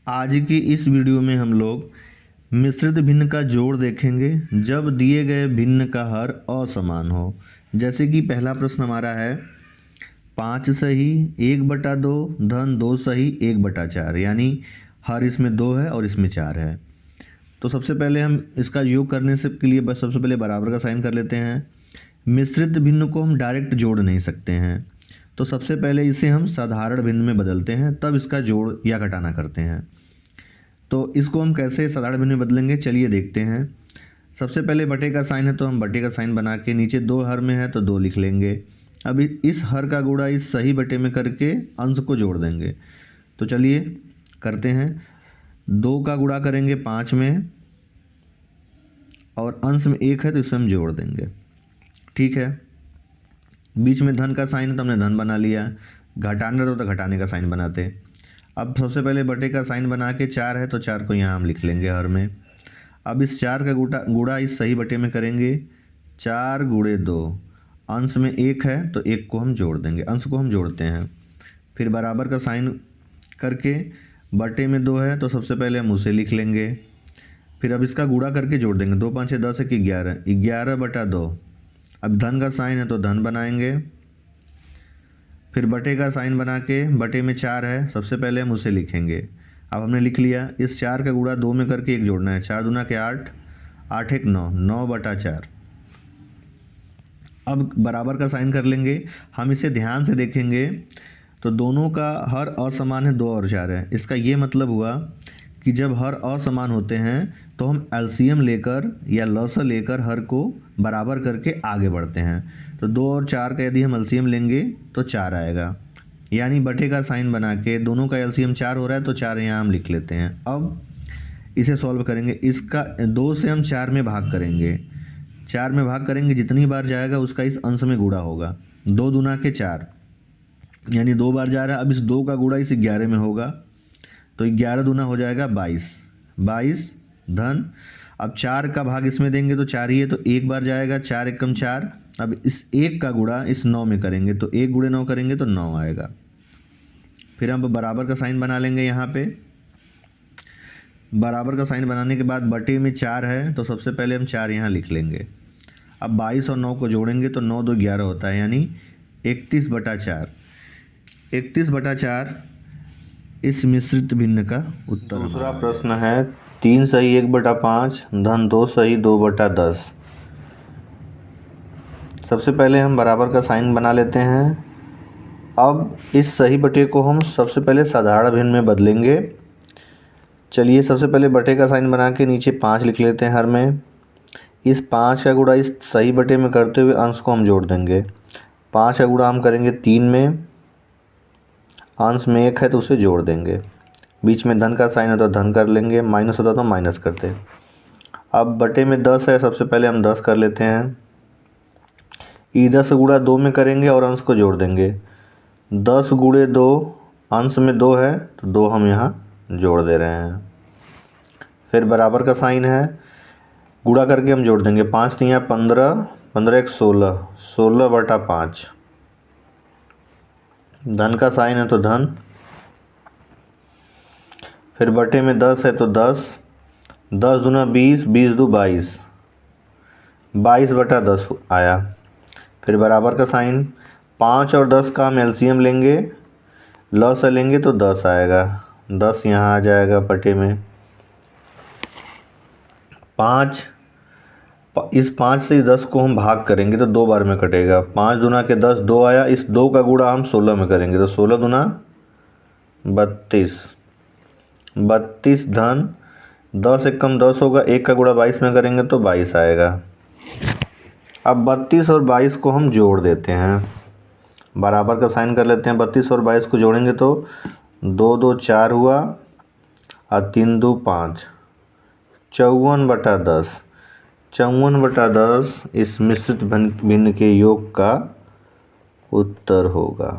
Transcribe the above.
आज की इस वीडियो में हम लोग मिश्रित भिन्न का जोड़ देखेंगे जब दिए गए भिन्न का हर असमान हो। जैसे कि पहला प्रश्न हमारा है 5 सही 1/2 धन 2 सही 1/4, यानी हर इसमें 2 है और इसमें 4 है। तो सबसे पहले हम इसका योग करने से के लिए बस सबसे पहले बराबर का साइन कर लेते हैं। मिश्रित भिन्न को हम डायरेक्ट जोड़ नहीं सकते हैं, तो सबसे पहले इसे हम साधारण भिन्न में बदलते हैं, तब इसका जोड़ या घटाना करते हैं। तो इसको हम कैसे साधारण भिन्न में बदलेंगे, चलिए देखते हैं। सबसे पहले बटे का साइन है तो हम बटे का साइन बना के नीचे 2 हर में है तो 2 लिख लेंगे। अब इस हर का गुणा इस सही बटे में करके अंश को जोड़ देंगे। तो चलिए करते हैं। 2 का गुणा करेंगे 5 में और अंश में 1 है तो इसे हम जोड़ देंगे। ठीक है, बीच में धन का साइन है तो हमने धन बना लिया, घटाना रहता तो घटाने का साइन बनाते। अब सबसे पहले बटे का साइन बना के 4 है तो 4 को यहाँ हम लिख लेंगे हर में। अब इस 4 का गुणा इस सही बटे में करेंगे, 4 गुणे 2, अंश में 1 है तो 1 को हम जोड़ देंगे, अंश को हम जोड़ते हैं। फिर बराबर का साइन करके बटे में 2 है तो सबसे पहले हम उसे लिख लेंगे। फिर अब इसका गुणा करके जोड़ देंगे, 2 5 10 1 11, 11/2। अब धन का साइन है तो धन बनाएंगे। फिर बटे का साइन बना के बटे में 4 है, सबसे पहले हम उसे लिखेंगे। अब हमने लिख लिया। इस 4 का गुणा 2 में करके 1 जोड़ना है, 4 दूना के 8, 8 1 9, 9/4। अब बराबर का साइन कर लेंगे। हम इसे ध्यान से देखेंगे तो दोनों का हर असमान है, 2 और 4 है। इसका ये मतलब हुआ कि जब हर असमान होते हैं तो हम एलसीएम लेकर या लसा लेकर हर को बराबर करके आगे बढ़ते हैं। तो 2 और 4 का यदि हम एलसीएम लेंगे तो 4 आएगा, यानी बटे का साइन बना के दोनों का एलसीएम 4 हो रहा है तो 4 यहाँ हम लिख लेते हैं। अब इसे सॉल्व करेंगे। इसका 2 से हम 4 में भाग करेंगे, 4 में भाग करेंगे, जितनी बार जाएगा उसका इस अंश में गुणा होगा। 2 दूना के 4, यानी 2 बार जा रहा है। अब इस 2 का गुणा इस 11 में होगा तो 11 दूना हो जाएगा 22, 22 धन। अब 4 का भाग इसमें देंगे तो 4 ही है तो 1 बार जाएगा, 4 1 4। अब इस 1 का गुणा इस 9 में करेंगे तो 1 गुणे 9 करेंगे तो 9 आएगा। फिर हम बराबर का साइन बना लेंगे। यहाँ पे बराबर का साइन बनाने के बाद बटे में 4 है तो सबसे पहले हम 4 यहाँ लिख लेंगे। अब 22 और 9 को जोड़ेंगे तो 9 2 11 होता है, यानी 31/4। 31/4 इस मिश्रित भिन्न का उत्तर। दूसरा प्रश्न है 3 सही 1/5 धन 2 सही 2/10। सबसे पहले हम बराबर का साइन बना लेते हैं। अब इस सही बटे को हम सबसे पहले साधारण भिन्न में बदलेंगे। चलिए सबसे पहले बटे का साइन बना के नीचे 5 लिख लेते हैं हर में। इस 5 का गुणा इस सही बटे में करते हुए अंश को हम जोड़ देंगे। 5 का गुणा हम करेंगे 3 में, अंश में 1 है तो उसे जोड़ देंगे। बीच में धन का साइन है तो धन कर लेंगे, माइनस होता तो माइनस करते। अब बटे में 10 है, सबसे पहले हम 10 कर लेते हैं। ई 10 गुणा 2 में करेंगे और अंश को जोड़ देंगे। 10 गुणे 2, अंश में 2 है तो 2 हम यहाँ जोड़ दे रहे हैं। फिर बराबर का साइन है, गुणा करके हम जोड़ देंगे। 5 3 15, 15 1 16, 16/5। धन का साइन है तो धन। फिर बटे में 10 है तो 10, 10 दूना 20, 20 दू 22, 22/10 आया। फिर बराबर का साइन, 5 और 10 का हम एलसीएम लेंगे, लसा लेंगे तो 10 आएगा, 10 यहाँ आ जाएगा बटे में। 5 इस 5 से 10 को हम भाग करेंगे तो 2 बार में कटेगा। 5 दूना के 10, 2 आया। इस 2 का गुणा हम 16 में करेंगे तो 16 दूना 32, 32 धन। 10 1 कम 10 होगा, 1 का गुणा 22 में करेंगे तो 22 आएगा। अब 32 और 22 को हम जोड़ देते हैं, बराबर का साइन कर लेते हैं। 32 और 22 को जोड़ेंगे तो 2 2 4 हुआ और 3 2 5, 54/10। 54/10 इस मिश्रित भिन्न के योग का उत्तर होगा।